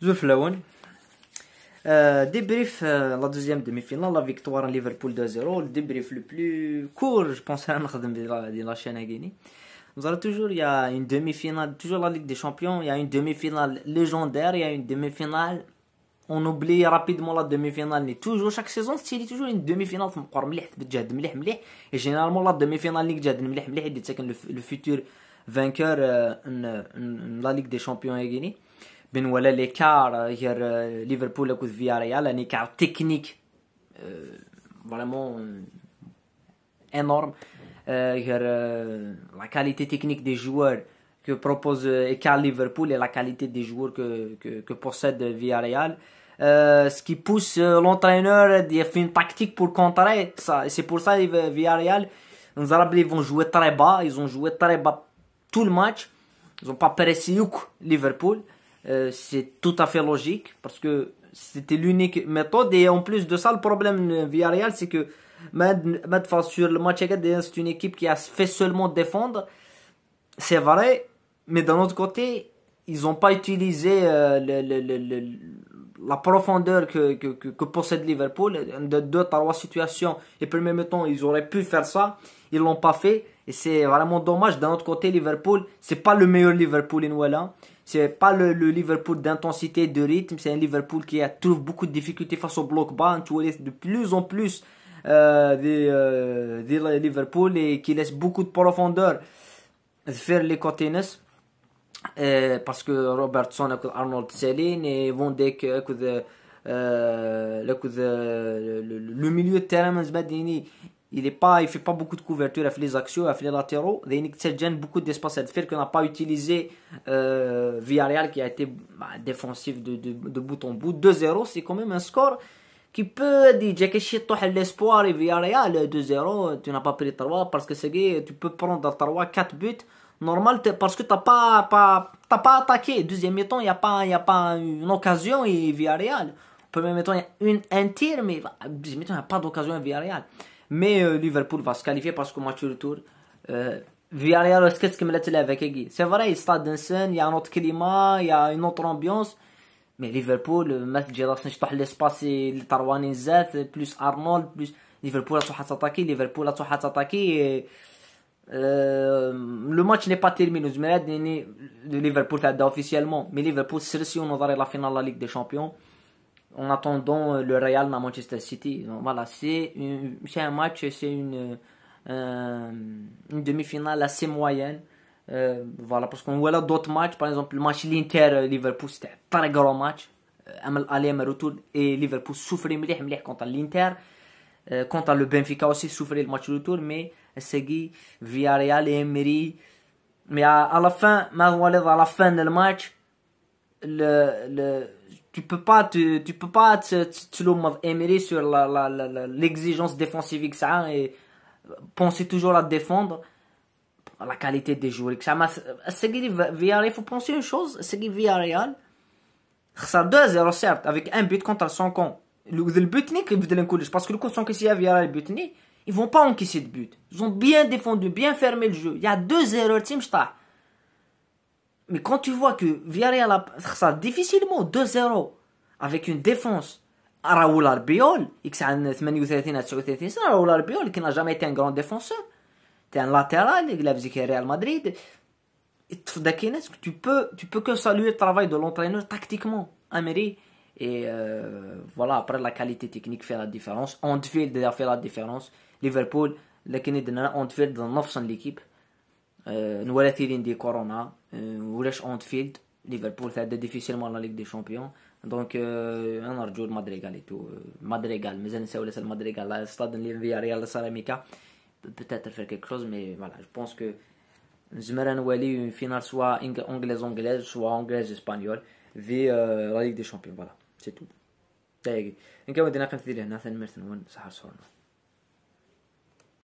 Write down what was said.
زوج فلاون. Débrief la deuxième demi-finale, la victoire en Liverpool 2-0. Le débrief le plus court, je pense, à la chaîne à Guinée. Nous avons toujours, il y a une demi-finale, toujours la Ligue des Champions, il y a une demi-finale légendaire, il y a une demi-finale. On oublie rapidement la demi-finale, mais toujours, chaque saison, c'est toujours une demi-finale. Et généralement, la demi-finale, le futur vainqueur, la Ligue des Champions à Guinée. Ben voilà l'écart Liverpool avec Villarreal, un écart technique vraiment énorme. La qualité technique des joueurs que propose écart Liverpool et la qualité des joueurs que possède Villarreal. Ce qui pousse l'entraîneur à faire une tactique pour contrer ça. C'est pour ça que Villarreal, les Arabes, ils vont jouer très bas. Ils ont joué très bas tout le match. Ils n'ont pas pressé Liverpool. C'est tout à fait logique parce que c'était l'unique méthode. Et en plus de ça, le problème de Villarreal, c'est que sur le match, c'est une équipe qui a fait seulement défendre. C'est vrai, mais d'un autre côté, ils n'ont pas utilisé la profondeur que possède Liverpool. De 2-3 situations, et puis même temps, ils auraient pu faire ça. Ils l'ont pas fait. Et c'est vraiment dommage. D'un autre côté, Liverpool, c'est pas le meilleur Liverpool in c'est pas le Liverpool d'intensité, de rythme. C'est un Liverpool qui trouve beaucoup de difficultés face au bloc bas. Tu vois de plus en plus des Liverpool et qui laisse beaucoup de profondeur vers les côtés. Parce que Robertson avec Arnold Céline et Van Dijk avec le milieu de terrain il fait pas beaucoup de couverture, il fait les actions, il fait les latéraux, il gêne beaucoup d'espace. C'est-à-dire qu'on n'a pas utilisé Villarreal qui a été défensif de bout en bout. 2-0, c'est quand même un score qui peut dire que l'espoir et Villarreal 2-0, tu n'as pas pris 3 parce que tu peux prendre 3, 4 buts. Normal, parce que t'as pas attaqué. Deuxième mi-temps, il y a pas une occasion et Villarreal. Premier mi-temps, il y a un tir, mais deuxième mi-temps, il n'y a pas d'occasion à Villarreal. Mais Liverpool va se qualifier parce qu'au match retour, Villarreal, qu'est-ce qu'il me l'a avec Egui? C'est vrai, il stade d'un il y a un autre climat, il y a une autre ambiance. Mais Liverpool, match جيرا نشطح l'espace الترواني زات plus Arnold plus Liverpool a attaqué, Liverpool a attaqué. Le match n'est pas terminé. Le Liverpool fait officiellement, mais Liverpool si on va la finale de la Ligue des Champions en attendant le Real à Manchester City. Donc, voilà, c'est un match, c'est une demi-finale assez moyenne. Voilà, parce qu'on voit là d'autres matchs, par exemple le match l'Inter-Liverpool, c'était un très grand match. Aller retour et Liverpool souffrait مليح contre l'Inter. Quant à le Benfica aussi souffrait le match retour, mais Segui, Villarreal et Emery. Mais à la fin, à la fin du match, tu peux pas Emery sur l'exigence défensive que ça et penser toujours à défendre la qualité des joueurs. Segui Villarreal, il faut penser une chose, Segui Villarreal, ça 2-0 certes, avec un but contre son camp. Le but parce que le coup sont qu'il y a Villarreal but ils vont pas encaisser de but. Ils ont bien défendu, bien fermé le jeu. Il y a 2 erreurs mais quand tu vois que Villarreal a ça difficilement 2-0 avec une défense à Raoul Albiol et que c'est un 38 à 39 c'est Raoul Albiol qui n'a jamais été un grand défenseur. C'est un latéral, il a visité Real Madrid. Tu peux que saluer le travail de l'entraîneur tactiquement, Emery. Et voilà, après la qualité technique fait la différence. Anfield a fait la différence. Liverpool, لكن Anfield dans 900 l'équipe. نولا ثيرين دي كورونا ولاش Anfield. Liverpool fait difficilement la Ligue des Champions. Donc انا نرجو المدريغال et tout. Madrigal, mais je ne sais pas Madrigal. Là, stade de Villarreal, la Ceramica. Peut-être faire quelque chose, mais voilà, je pense que j'aimerais une finale soit anglaise, soit anglaise-espagnole, في la Ligue des Champions. Voilà, c'est tout. تاقي إن كان ودينا 5 ديال هنا ثاني مرتين وين صحر صورنا.